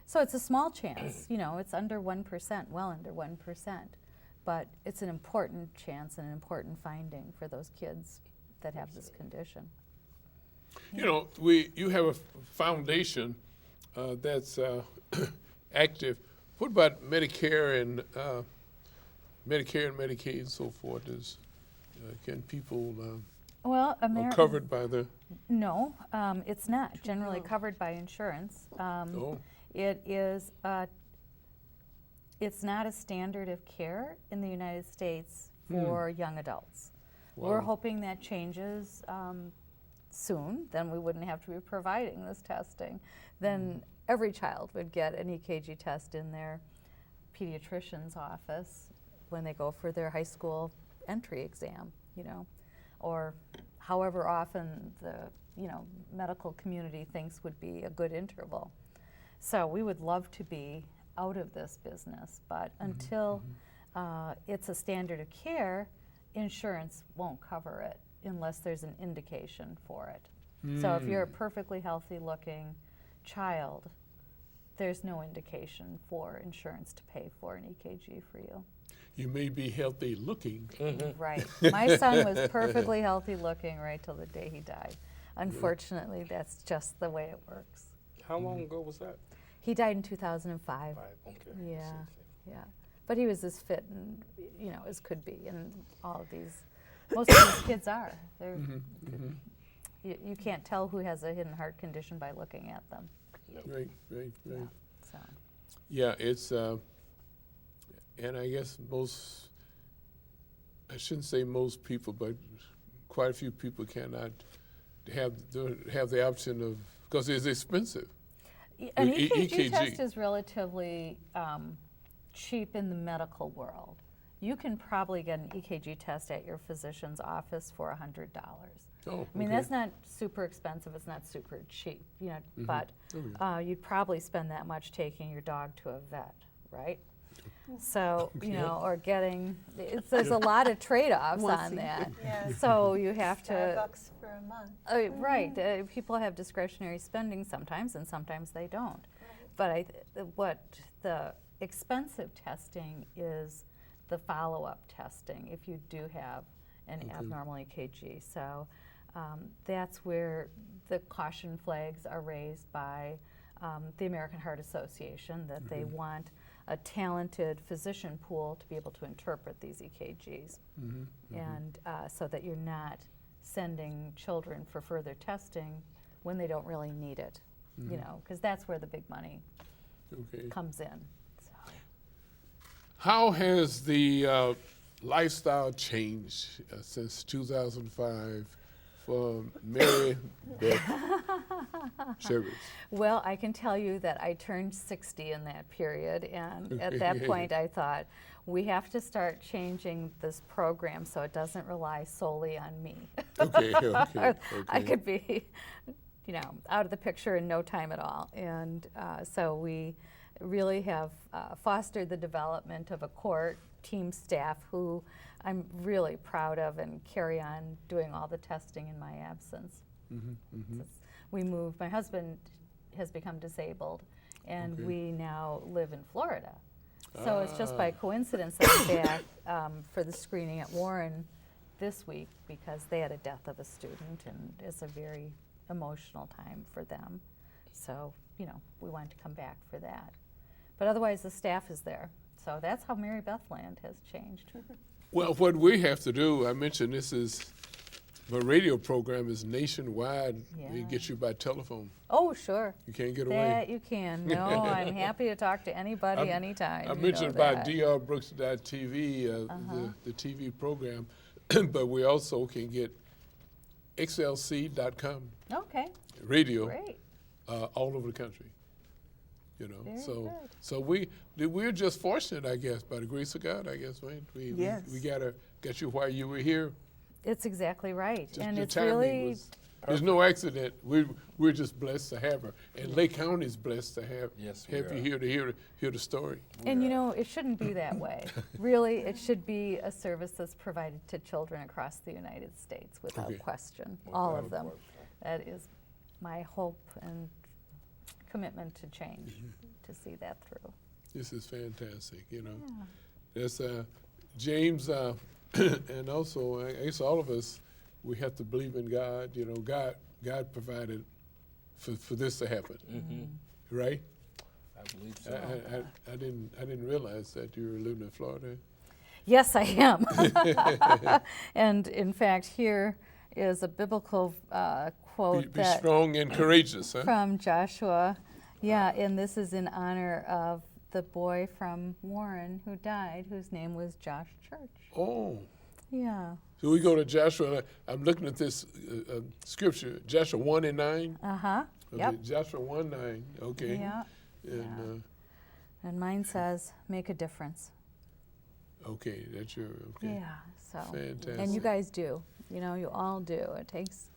So it's a small chance, you know, it's under 1%, well under 1%, but it's an important chance and an important finding for those kids that have this condition. You know, you have a foundation that's active. What about Medicare and Medicaid and so forth? Can people Well, or covered by the, No, it's not generally covered by insurance. oh, It is, it's not a standard of care in the United States for young adults. We're Wow. hoping that changes soon, then we wouldn't have to be providing this testing. Then every child would get an EKG test in their pediatrician's office when they go for their high school entry exam, or however often the, medical community thinks would be a good interval. So we would love to be out of this business, but until it's a standard of care, insurance won't cover it unless there's an indication for it. So if you're a perfectly healthy looking child, there's no indication for insurance to pay for an EKG for you. you may be healthy looking. Right. My son was perfectly healthy looking right till the day he died. Unfortunately, that's just the way it works. How long ago was that? He died in 2005. Okay. Yeah, yeah. But he was as fit and, as could be, and all of these, most of these kids are. They're, you can't tell who has a hidden heart condition by looking at them. Right, right, right. So, Yeah, it's, and I guess I shouldn't say most people, but quite a few people cannot have the option of, because it's expensive. an E- EKG EKG. test is relatively cheap in the medical world. You can probably get an EKG test at your physician's office for $100. Oh, I mean, okay. that's not super expensive, it's not super cheap, but you'd probably spend that much taking your dog to a vet, right? So, or getting, there's a lot of trade-offs Once on a that. Yes. So you have to, $5 for a month. right, people have discretionary spending sometimes, and sometimes they don't. But what the expensive testing is the follow-up testing if you do have an abnormal EKG. So that's where the caution flags are raised by the American Heart Association, that they want a talented physician pool to be able to interpret these EKGs. And so that you're not sending children for further testing when they don't really need it, because that's where the big money Okay. comes in. So. How has the lifestyle changed since 2005 for Mary Beth Shervitz? Well, I can tell you that I turned 60 in that period, and at that point I thought, we have to start changing this program so it doesn't rely solely on me. Okay, okay, I okay. could be, out of the picture in no time at all. And so we really have fostered the development of a core team staff who I'm really proud of and carry on doing all the testing in my absence. We moved, my husband has become disabled, and Okay. we now live in Florida. So it's just by coincidence that I'm back for the screening at Warren this week, because they had a death of a student, and it's a very emotional time for them. So, we wanted to come back for that. But otherwise, the staff is there. So that's how Mary Beth Land has changed. Well, what we have to do, I mentioned this is, the radio program is nationwide. Yeah. It gets you by telephone. Oh, sure. You can't get That away. you can. No, I'm happy to talk to anybody anytime. I you mentioned know about that. drbrooks.tv, the TV program, but we also can get xlc.com Okay, radio great. all over the country. Very So good. so we're just fortunate, I guess, by the grace of God, I guess, right? Yes. We got you while you were here. It's exactly right. Just And your it's timing really, was, there's no accident. We're just blessed to have her, and Lake County is blessed to have Yes, we have you are. here to hear the story. and it shouldn't be that way. Really, it should be a service that's provided to children across the United States without Okay. question, all of Without them. question. That is my hope and commitment to change, to see that through. This is fantastic. That's James, and also I guess all of us. We have to believe in God. God provided for this to happen, right? I believe so. I didn't realize that you were living in Florida. Yes, I am. And in fact, here is a biblical quote Be that strong and courageous, huh? from Joshua. Yeah, and this is in honor of the boy from Warren who died, whose name was Josh Church. Oh. Yeah. So we go to Joshua. I'm looking at this scripture, Joshua 1:9. Uh-huh. Okay, Yep. Joshua 1:9. Okay. Yeah. And And mine says, make a difference. okay, that's your okay. Yeah. So. Fantastic. And you guys do. You know, you all do. It takes.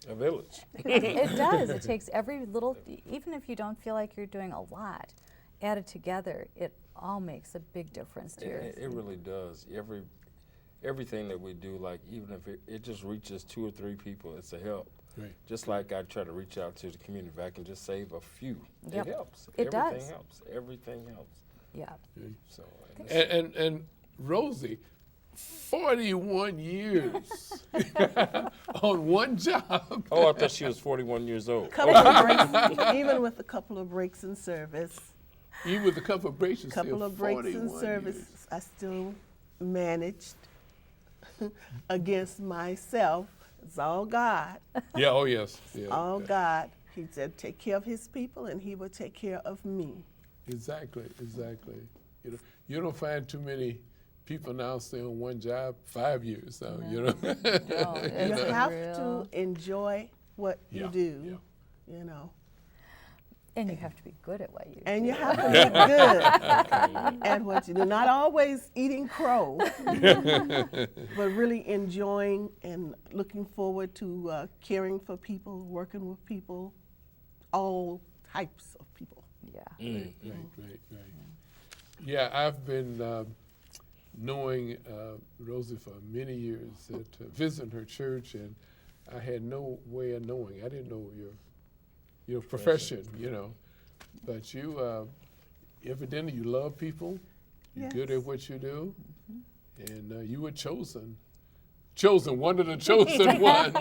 A village. It does. It takes every little, even if you don't feel like you're doing a lot, added together, it all makes a big difference to yours. It really does. Everything that we do, like even if it just reaches 2 or 3 people, it's a help. Right. Just like I try to reach out to the community, if I can just save a few, Yep. it helps. It Everything does. helps. Everything helps. Yeah. So And Rosie, 41 years on one job. oh, I thought she was 41 years old. Couple of breaks, even with a couple of breaks in service, Even with a couple of breaks, couple of breaks in service, years. I still managed against myself. It's all God. Yeah. Oh yes. Yeah. All God. He said, take care of his people and he will take care of me. Exactly. Exactly. You don't find too many people now stay on one job 5 years. So you know. No, You it's have real. to enjoy what you Yeah, do, you know. And you have to be good at what you do. And you have to be good at what you do. Not always eating crow, but really enjoying and looking forward to caring for people, working with people, all types of people. Yeah. Right. Yeah, I've been knowing Rosie for many years, visiting her church, and I had no way of knowing. I didn't know your profession, you know. But you, evidently, you love people. You're good at what you do, and you were chosen. One of the chosen ones.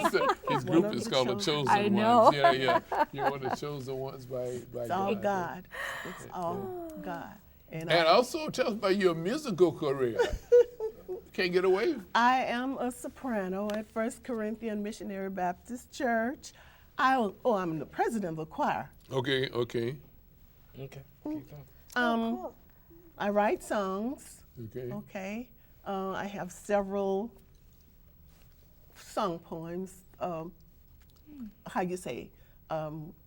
His group of is the called the chosen. Chosen I Ones. know. Yeah. You're one of the chosen ones by It's God. all God. It's all God. And And also tell us about your musical career. Can't get away. I am a soprano at First Corinthian Missionary Baptist Church. I'm the president of the choir. Okay. Okay. Keep going. Cool. I write songs. Okay. Okay. I have several song poems.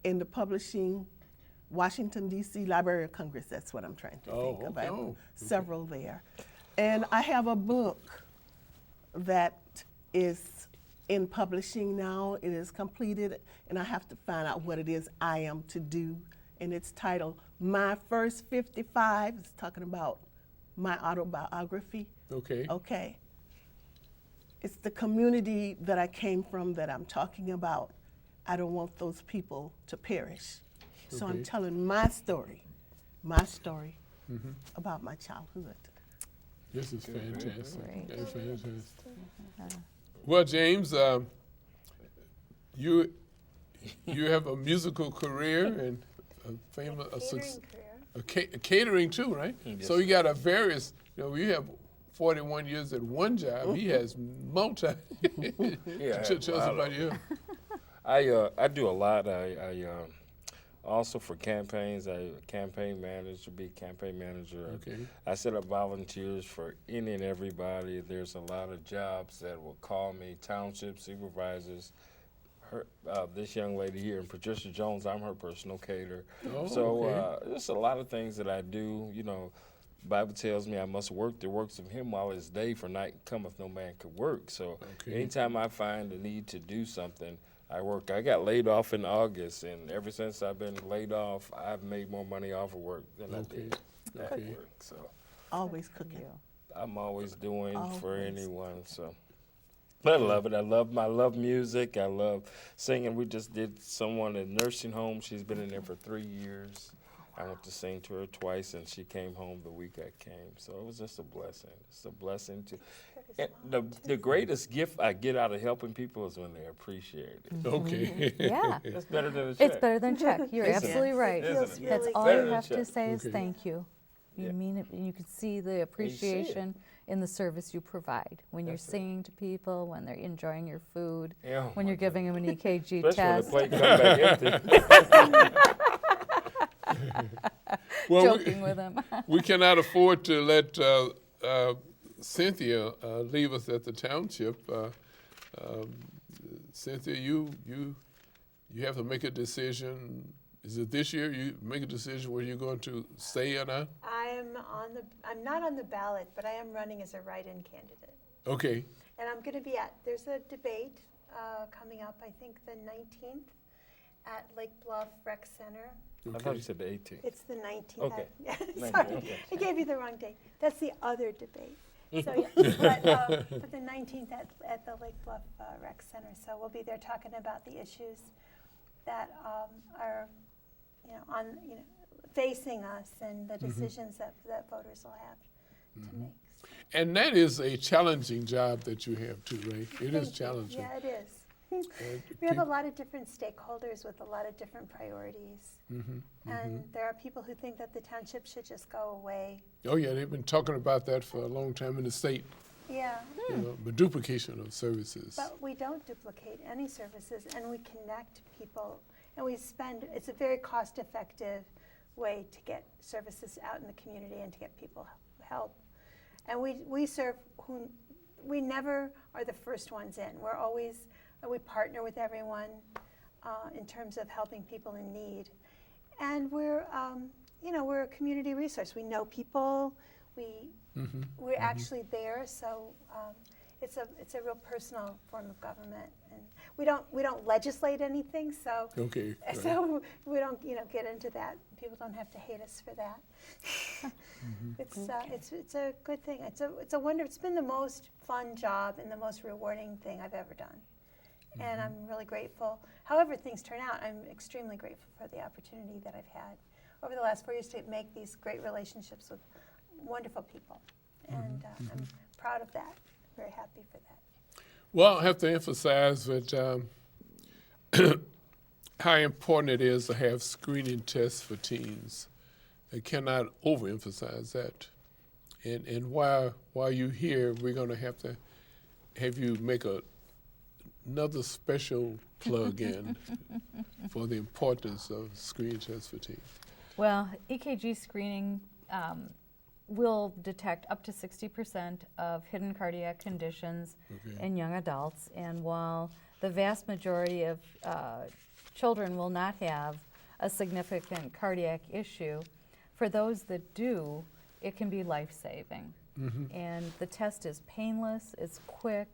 In the publishing Washington, D.C. Library of Congress. That's what I'm trying to think of. I have several there. And I have a book that is in publishing now. It is completed, and I have to find out what it is I am to do. And it's titled My First 55. It's talking about my autobiography. Okay. Okay. It's the community that I came from that I'm talking about. I don't want those people to perish. So I'm Okay. telling my story about my childhood. This is fantastic. Great. That's fantastic. Well, James, you have a musical career and a famous Catering career. catering too, right? Yes. So you got a various. You have 41 years at one job. He has multi. Yeah, Tell us wow. about you. I do a lot. I also for campaigns, I campaign manager, be campaign manager. Okay. I set up volunteers for any and everybody. There's a lot of jobs that will call me, township supervisors. This young lady here, Patricia Jones, I'm her personal caterer. Oh, So okay. there's a lot of things that I do. You know, the Bible tells me I must work the works of him while it's day, for night cometh no man could work. So Okay. anytime I find the need to do something, I work. I got laid off in August, and ever since I've been laid off, I've made more money off of work than I Okay. did at Okay. work. So Always cooking. I'm always doing for Always. anyone. So but I love it. I love music. I love singing. We just did someone in nursing home. She's been in there for 3 years. I went to sing to her twice, and she came home the week I came. So it was just a blessing. It's a blessing to. And the greatest gift I get out of helping people is when they appreciate it. Okay. Yeah. It's better than a check. It's better than check. You're Yes. absolutely right. Isn't it? That's really all Better you than have to check. say is Okay. thank you. You Yeah. mean it, and you can see the appreciation in the service you provide when you're That's right. singing to people, when they're enjoying your food, Yeah, oh when my you're giving them an EKG Especially when test, the plate comes back empty. Well, joking with them. we cannot afford to let Cynthia leave us at the township. Cynthia, you have to make a decision. Is it this year? You make a decision whether you're going to stay or not? I'm not on the ballot, but I am running as a write-in candidate. Okay. And I'm going to be there's a debate coming up, I think the 19th at Lake Bluff Rec Center. I thought you said the 18th. It's the 19th. Okay. Sorry, okay. I gave you the wrong date. That's the other debate. So, yeah, but the 19th at the Lake Bluff Rec Center. So we'll be there talking about the issues that are, facing us and the decisions that voters will have to make. And that is a challenging job that you have too, right? It is Thank you. challenging. Yeah, it is. And We have a peop- lot of different stakeholders with a lot of different priorities. And there are people who think that the township should just go away. Oh yeah, they've been talking about that for a long time in the state. Yeah, But duplication of services. but we don't duplicate any services and we connect people. And it's a very cost-effective way to get services out in the community and to get people help. And we never are the first ones in. We partner with everyone in terms of helping people in need. And we're a community resource. We know people, we're actually there, so it's a real personal form of government. And we don't legislate anything, so Okay. Right. so we don't get into that. People don't have to hate us for that. It's a good thing. It's been the most fun job and the most rewarding thing I've ever done. And I'm really grateful. However things turn out, I'm extremely grateful for the opportunity that I've had over the last 4 years to make these great relationships with wonderful people. And I'm proud of that, very happy for that. Well, I have to emphasize that how important it is to have screening tests for teens. I cannot overemphasize that. And while you're here, we're going to have you make another special plug in for the importance of screening tests for teens. Well, EKG screening will detect up to 60% of hidden cardiac conditions in young adults. And while the vast majority of children will not have a significant cardiac issue, for those that do, it can be life-saving. And the test is painless, it's quick,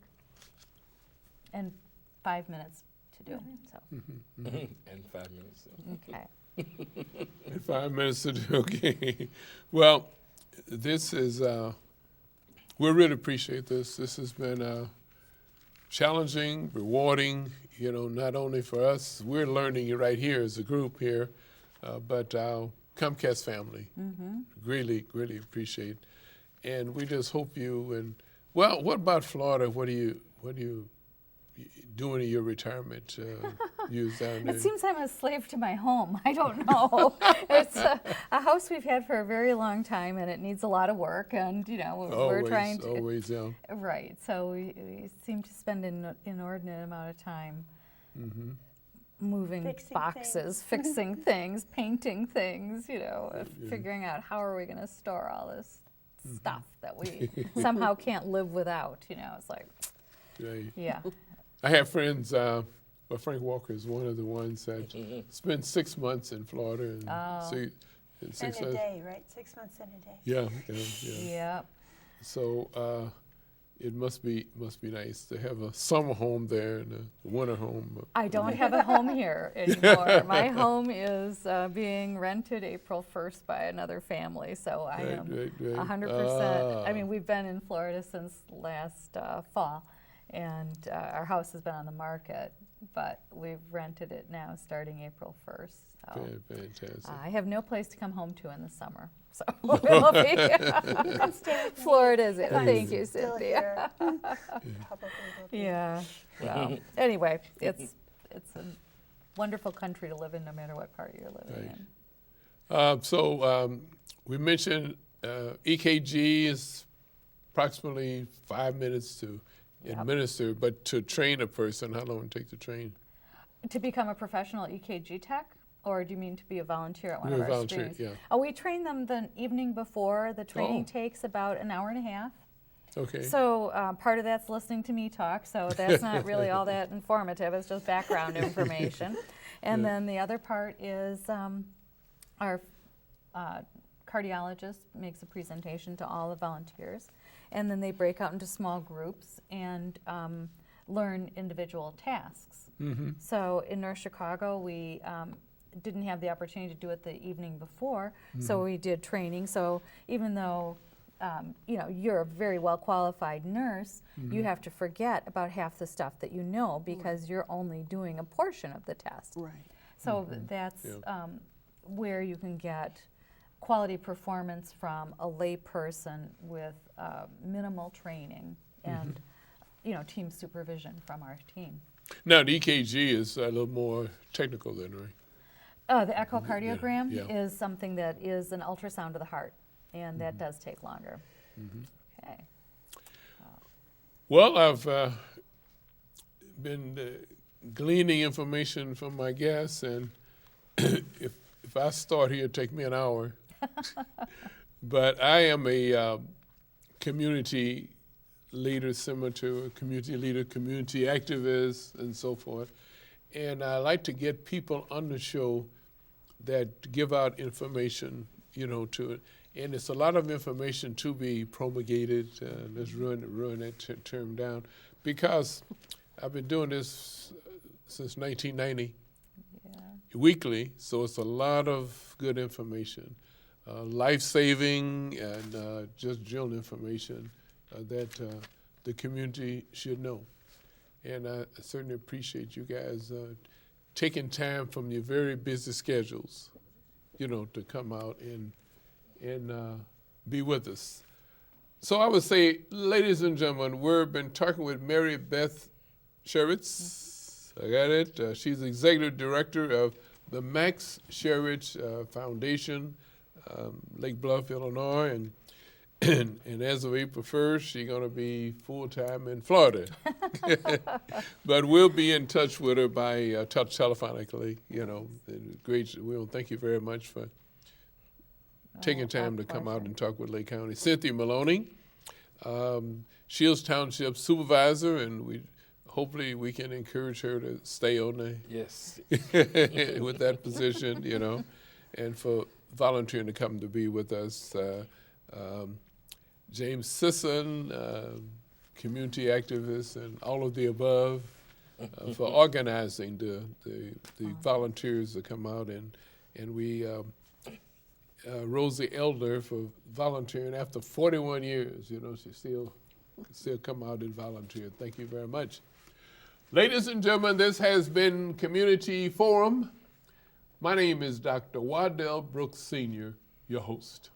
and 5 minutes to do. So, And 5 minutes. okay. In 5 minutes to do, okay. Well, this is, we really appreciate this. This has been challenging, rewarding, not only for us, we're learning right here as a group here, but our Comcast family really, really appreciate. And we just hope what about Florida? What are you doing in your retirement years down there? It seems I'm a slave to my home. I don't know. It's a house we've had for a very long time, and it needs a lot of work. And we're trying to always, yeah. right. So we seem to spend an inordinate amount of time moving Fixing boxes, fixing things, painting things. Figuring out how are we going to store all this stuff that we somehow can't live without. It's like, Right. yeah. I have friends. Frank Walker is one of the ones that spent 6 months in Florida and And a day, right? 6 months and a day. Yeah. Yep. So it must be nice to have a summer home there and a winter home. I don't have a home here anymore. My home is being rented April 1st by another family, so I am Right. 100%. I mean, we've been in Florida since last fall, and our house has been on the market, but we've rented it now starting April 1st. So Fantastic. I have no place to come home to in the summer, so it'll be You can stay with me. Florida's it. If I'm Thank you, still Cynthia. here. Probably will be. Yeah. Well, anyway, it's a wonderful country to live in, no matter what part you're living Right. in. So we mentioned EKG is approximately 5 minutes to Yep. administer, but to train a person, how long it take to train? To become a professional EKG tech, or do you mean to be a volunteer at one You're of a our volunteer, screenings? yeah. Oh, we train them the evening before. The training Oh. takes about an hour and a half. Okay. So part of that's listening to me talk, so that's not really all that informative, it's just background information. And Yeah. then the other part is our cardiologist makes a presentation to all the volunteers, and then they break out into small groups and learn individual tasks. So in North Chicago, we didn't have the opportunity to do it the evening before, so we did training. So even though you know, you're a very well qualified nurse, you have to forget about half the stuff that you know because you're only doing a portion of the test. Right. So that's Yeah. where you can get quality performance from a lay person with minimal training and you know, team supervision from our team. Now, the EKG is a little more technical then, right? The echocardiogram yeah. is something that is an ultrasound of the heart, and that does take longer. Okay. Well, I've been gleaning information from my guests, and if I start here, it'd take me an hour. But I am a community leader, similar to a community leader, community activist, and so forth. And I like to get people on the show that give out information, you know, to it. And it's a lot of information to be promulgated. Let's ruin that term down, because I've been doing this since 1990, weekly. So it's a lot of good information, life-saving and just general information that the community should know. And I certainly appreciate you guys taking time from your very busy schedules, you know, to come out and be with us. So I would say, ladies and gentlemen, we've been talking with Mary Beth Sherwitz. I got it. She's executive director of the Max Sherwitz Foundation, Lake Bluff, Illinois, and as of April 1st, she's going to be full-time in Florida. But we'll be in touch with her by telephonically, you know. Great. Will, thank you very much for taking time to come out and talk with Lake County. Cynthia Maloney, Shields Township Supervisor, and hopefully we can encourage her to stay on the Yes. with that position, you know, and for volunteering to come to be with us. James Sisson, community activist, and all of the above, for organizing the volunteers to come out, and we Rosie Elder for volunteering after 41 years. You know, she still come out and volunteer. Thank you very much. Ladies and gentlemen, this has been Community Forum. My name is Dr. Waddell Brooks Sr., your host.